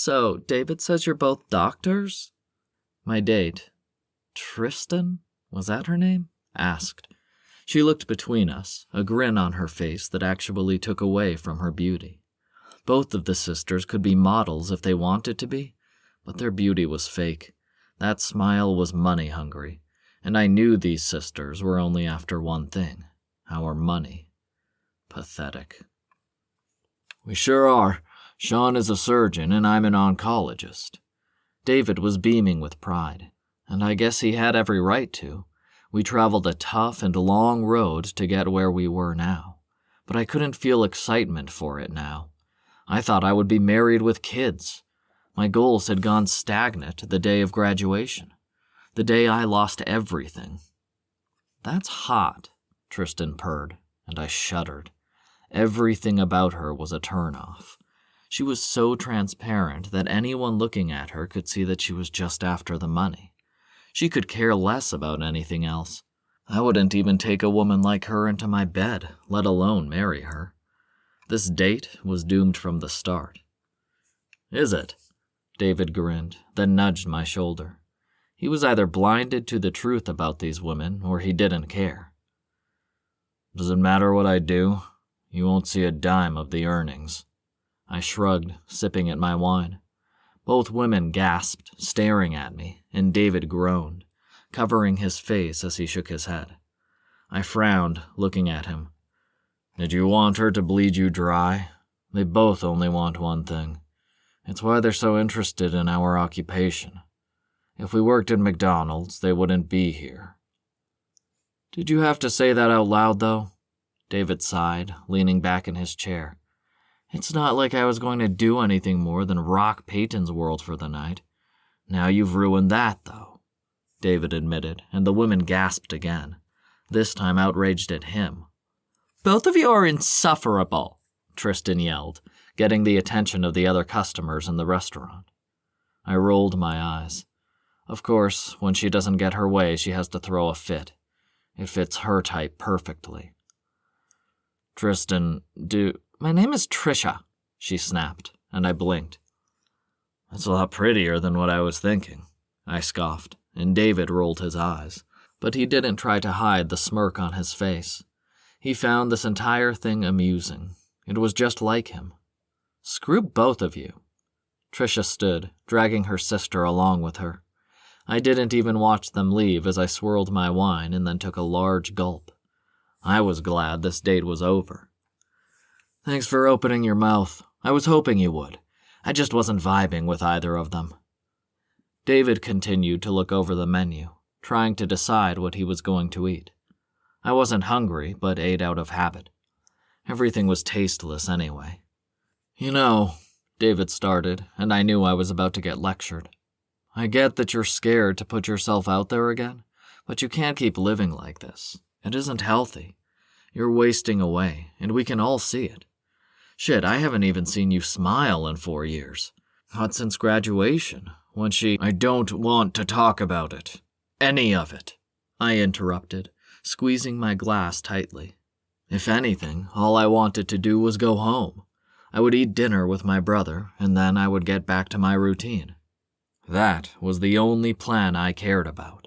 So, David says you're both doctors? My date, Tristan, was that her name? Asked. She looked between us, a grin on her face that actually took away from her beauty. Both of the sisters could be models if they wanted to be, but their beauty was fake. That smile was money hungry, and I knew these sisters were only after one thing, our money. Pathetic. We sure are. Shaun is a surgeon and I'm an oncologist. David was beaming with pride, and I guess he had every right to. We traveled a tough and long road to get where we were now, but I couldn't feel excitement for it now. I thought I would be married with kids. My goals had gone stagnant the day of graduation, the day I lost everything. That's hot, Tristan purred, and I shuddered. Everything about her was a turn-off. She was so transparent that anyone looking at her could see that she was just after the money. She could care less about anything else. I wouldn't even take a woman like her into my bed, let alone marry her. This date was doomed from the start. Is it? David grinned, then nudged my shoulder. He was either blinded to the truth about these women, or he didn't care. Does it matter what I do? You won't see a dime of the earnings. I shrugged, sipping at my wine. Both women gasped, staring at me, and David groaned, covering his face as he shook his head. I frowned, looking at him. Did you want her to bleed you dry? They both only want one thing. It's why they're so interested in our occupation. If we worked at McDonald's, they wouldn't be here. Did you have to say that out loud, though? David sighed, leaning back in his chair. It's not like I was going to do anything more than rock Peyton's world for the night. Now you've ruined that, though, David admitted, and the women gasped again, this time outraged at him. Both of you are insufferable, Tristan yelled, getting the attention of the other customers in the restaurant. I rolled my eyes. Of course, when she doesn't get her way, she has to throw a fit. It fits her type perfectly. Tristan, My name is Trisha, she snapped, and I blinked. That's a lot prettier than what I was thinking, I scoffed, and David rolled his eyes, but he didn't try to hide the smirk on his face. He found this entire thing amusing. It was just like him. Screw both of you. Trisha stood, dragging her sister along with her. I didn't even watch them leave as I swirled my wine and then took a large gulp. I was glad this date was over. Thanks for opening your mouth. I was hoping you would. I just wasn't vibing with either of them. David continued to look over the menu, trying to decide what he was going to eat. I wasn't hungry, but ate out of habit. Everything was tasteless anyway. You know, David started, and I knew I was about to get lectured. I get that you're scared to put yourself out there again, but you can't keep living like this. It isn't healthy. You're wasting away, and we can all see it. Shit, I haven't even seen you smile in 4 years. Not since graduation, when I don't want to talk about it. Any of it, I interrupted, squeezing my glass tightly. If anything, all I wanted to do was go home. I would eat dinner with my brother, and then I would get back to my routine. That was the only plan I cared about.